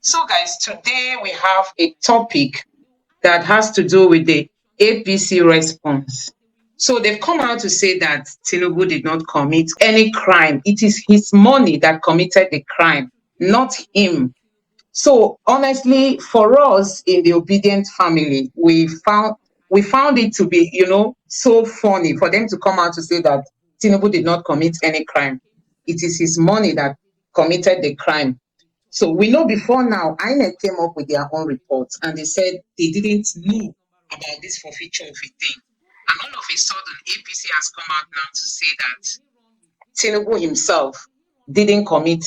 So, guys, today we have a topic that has to do with the APC response. So they've come out to say that Tinubu did not commit any crime. It is his money that committed the crime, not him. So honestly, for us in the obedient family, we found it to be, so funny for them to come out to say that Tinubu did not commit any crime. It is his money that committed the crime. So we know before now, INEC came up with their own reports and they said they didn't know about this forfeiture of a thing. And all of a sudden, APC has come out now to say that Tinubu himself didn't commit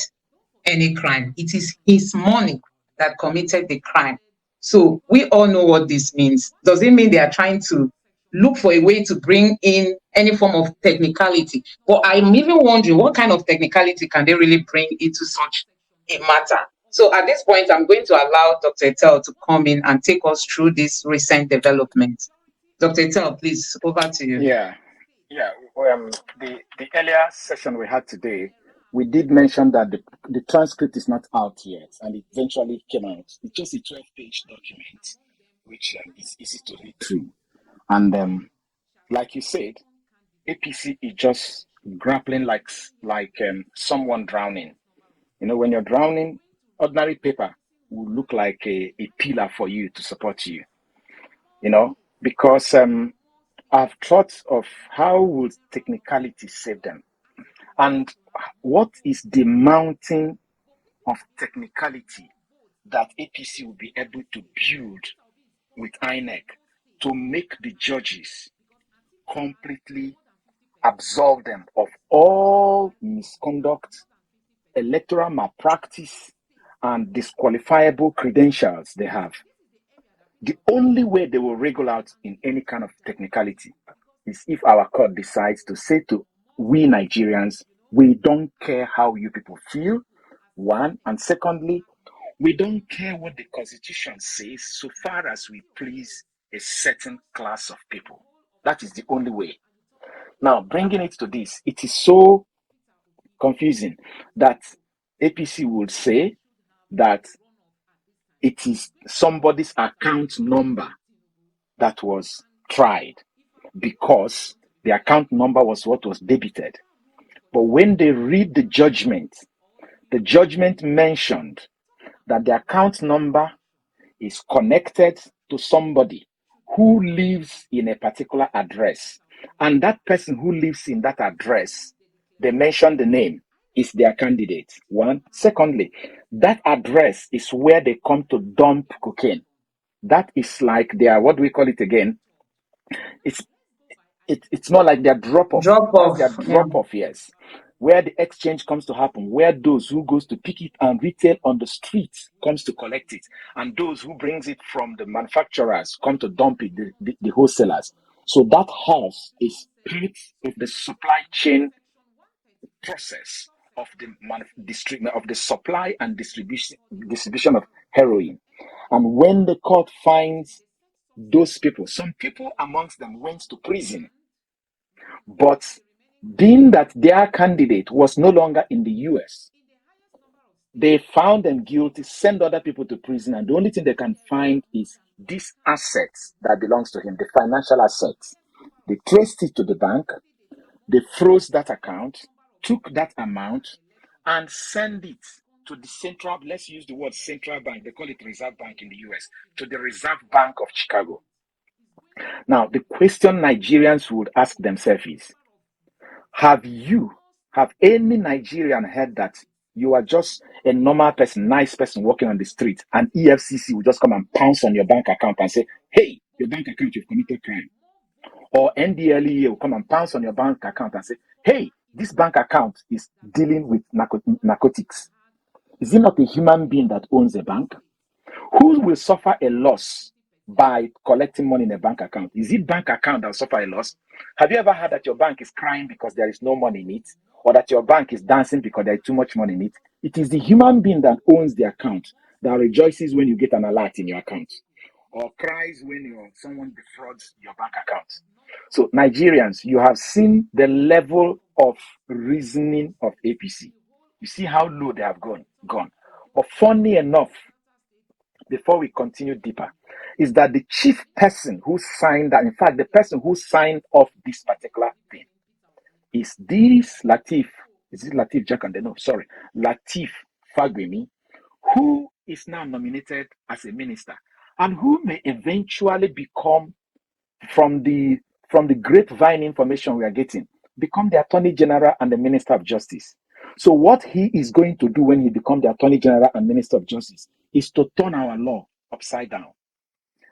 any crime. It is his money that committed the crime. So we all know what this means. Does it mean they are trying to look for a way to bring in any form of technicality? But I'm even wondering what kind of technicality can they really bring into such a matter? So at this point, I'm going to allow Dr. Etel to come in and take us through this recent development. Dr. Etel, please, over to you. Yeah, yeah. The earlier session we had today, we did mention that the transcript is not out yet, and it eventually came out. It's just a 12-page document, which is easy to read through. And like you said, APC is just grappling like someone drowning. When you're drowning, ordinary paper will look like a pillar for you to support you. Because I've thought of how would technicality save them, and what is the mountain of technicality that APC will be able to build with INEC to make the judges completely absolve them of all misconduct, electoral malpractice, and disqualifiable credentials they have. The only way they will wriggle out in any kind of technicality is if our court decides to say to we Nigerians, we don't care how you people feel, one, and secondly, we don't care what the Constitution says so far as we please a certain class of people. That is the only way. Now, bringing it to this, it is so confusing that APC would say that it is somebody's account number that was tried because the account number was what was debited. But when they read the judgment mentioned that the account number is connected to somebody who lives in a particular address. And that person who lives in that address, they mentioned the name, is their candidate. One. Secondly, that address is where they come to dump cocaine. That is like their, what do we call it again? It's not like their drop-off. Drop That's their off. Yeah. drop-off, yes. Where the exchange comes to happen, where those who goes to pick it and retail on the street comes to collect it, and those who brings it from the manufacturers come to dump it, the wholesalers. So that house is part of the supply chain process of the supply and distribution of heroin. And when the court finds those people, some people amongst them went to prison, but being that their candidate was no longer in the US, they found them guilty, send other people to prison, and the only thing they can find is these assets that belongs to him, the financial assets. They traced it to the bank, they froze that account, took that amount, and send it to the central, let's use the word central bank, they call it Reserve Bank in the US, to the Reserve Bank of Chicago. Now, the question Nigerians would ask themselves is, have any Nigerian heard that you are just a normal person, nice person walking on the street, and EFCC will just come and pounce on your bank account and say, hey, your bank account, you've committed crime? Or NDLEA will come and pounce on your bank account and say, hey, this bank account is dealing with narcotics. Is it not a human being that owns a bank? Who will suffer a loss by collecting money in a bank account? Is it bank account that will suffer a loss? Have you ever heard that your bank is crying because there is no money in it? Or that your bank is dancing because there is too much money in it? It is the human being that owns the account that rejoices when you get an alert in your account, or cries when someone defrauds your bank account. So Nigerians, you have seen the level of reasoning of APC. You see how low they have gone. But funny enough, before we continue deeper, is that the chief person who signed that, in fact, the person who signed off this particular thing is this Latif. Is it Latif Jakande? No, sorry. Latif Fagbemi, who is now nominated as a minister and who may eventually become, from the grapevine information we are getting, become the Attorney General and the Minister of Justice. So what he is going to do when he becomes the Attorney General and Minister of Justice is to turn our law upside down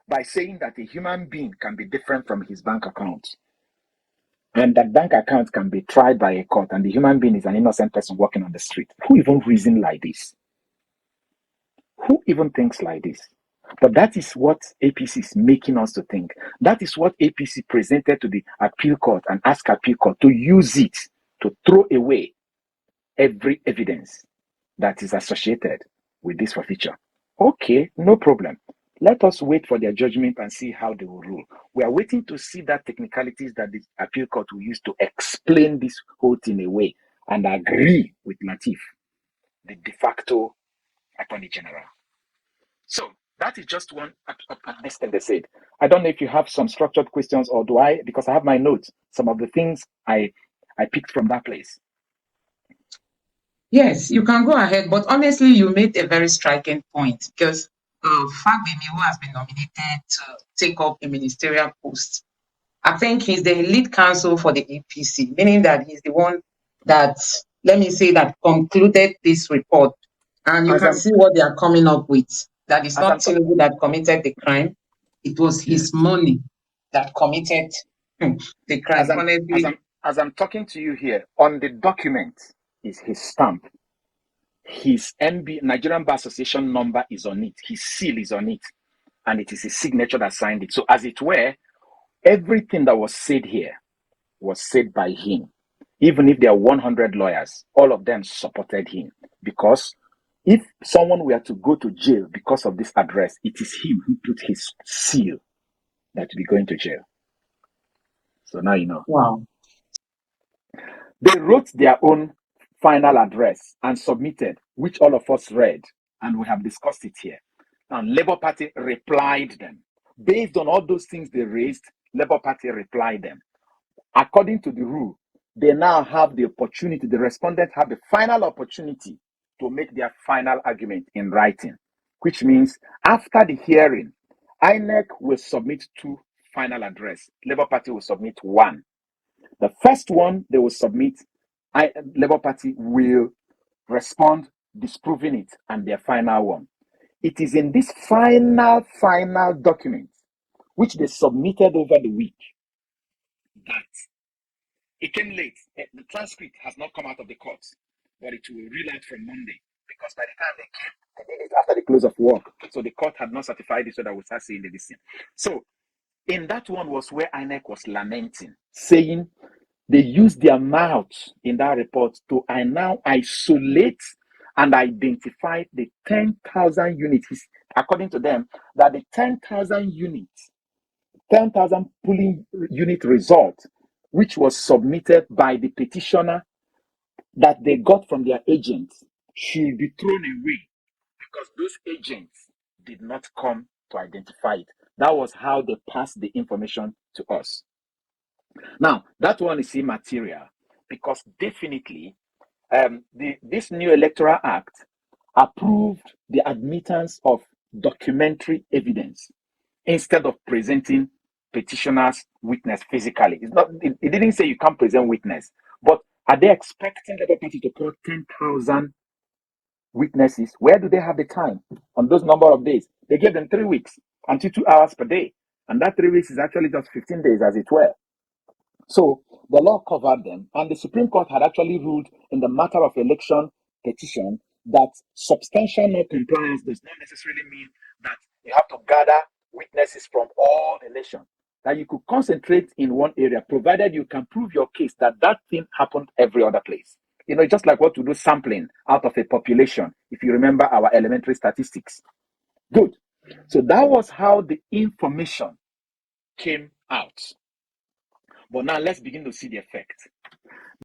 by saying that a human being can be different from his bank account, and that bank account can be tried by a court, and the human being is an innocent person walking on the street. Who even reason like this? Who even thinks like this? But that is what APC is making us to think. That is what APC presented to the appeal court and asked appeal court to use it to throw away every evidence that is associated with this forfeiture. Okay, no problem. Let us wait for their judgment and see how they will rule. We are waiting to see that technicalities that the appeal court will use to explain this whole thing away and agree with Latif, the de facto Attorney General. So that is just one of this thing they said. I don't know if you have some structured questions, or do I? Because I have my notes, some of the things I picked from that place. Yes, you can go ahead, but honestly, you made a very striking point because Fagbemi, who has been nominated to take up a ministerial post, I think he's the lead counsel for the APC, meaning that he's the one that, let me say, that concluded this report. And you can see what they are coming up with. That it's not Tinubu that committed the crime. It was his money that committed the crime. As I'm talking to you here, on the document is his stamp. His Nigerian Bar Association number is on it. His seal is on it. And it is his signature that signed it. So as it were, everything that was said here was said by him. Even if there are 100 lawyers, all of them supported him. Because if someone were to go to jail because of this address, it is him who put his seal that will be going to jail. So now you know. Wow. They wrote their own final address and submitted, which all of us read, and we have discussed it here. And Labour Party replied them. Based on all those things they raised, Labour Party replied them. According to the rule, they now have the opportunity, the respondents have the final opportunity to make their final argument in writing, which means after the hearing, INEC will submit 2 final address. Labour Party will submit 1. The first one they will submit, Labour Party will respond disproving it, and their final one. It is in this final document, which they submitted over the week, that it came late. The transcript has not come out of the court, but it will read out from Monday, because by the time they came, they did it after the close of work. So the court had not certified it, so that we start seeing the listing. So in that one was where INEC was lamenting, saying they used their mouths in that report to now isolate and identify the 10,000 units. According to them, that the 10,000 units, 10,000 polling unit result, which was submitted by the petitioner that they got from their agents, should be thrown away because those agents did not come to identify it. That was how they passed the information to us. Now, that one is immaterial because definitely this new Electoral Act approved the admittance of documentary evidence instead of presenting petitioner's witness physically. It didn't say you can't present witness, but are they expecting the party to call 10,000 witnesses? Where do they have the time on those number of days? They gave them 3 weeks until 2 hours per day. And that 3 weeks is actually just 15 days, as it were. So the law covered them, and the Supreme Court had actually ruled in the matter of election petition that substantial non-compliance does not necessarily mean that you have to gather witnesses from all elections. That you could concentrate in one area, provided you can prove your case that that thing happened every other place. You know, just like what we do sampling out of a population, if you remember our elementary statistics. Good. So that was how the information came out. But now let's begin to see the effect.